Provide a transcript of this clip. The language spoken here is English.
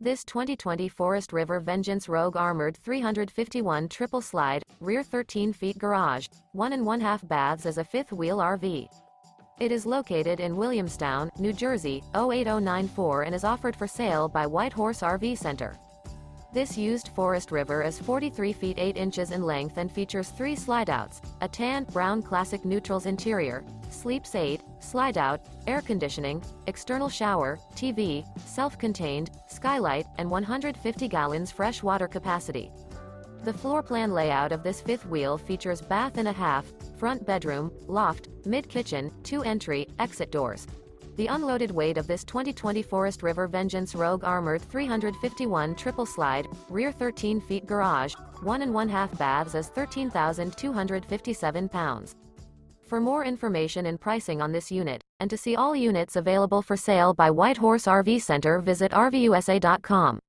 This 2020 Forest River Vengeance Rogue Armored 351 triple slide, rear 13 feet garage, 1.5 baths as a fifth wheel RV. It is located in Williamstown, New Jersey, 08094 and is offered for sale by White Horse RV Center. This used Forest River is 43 feet 8 inches in length and features 3 slideouts, a tan, brown classic neutrals interior, sleeps 8, slideout, air conditioning, external shower, TV, self-contained, skylight, and 150 gallons fresh water capacity. The floor plan layout of this fifth wheel features bath and a half, front bedroom, loft, mid-kitchen, 2 entry, exit doors. The unloaded weight of this 2020 Forest River Vengeance Rogue Armored 351 triple slide, rear 13 feet garage, 1.5 baths is 13,257 pounds. For more information and pricing on this unit, and to see all units available for sale by White Horse RV Center, visit RVUSA.com.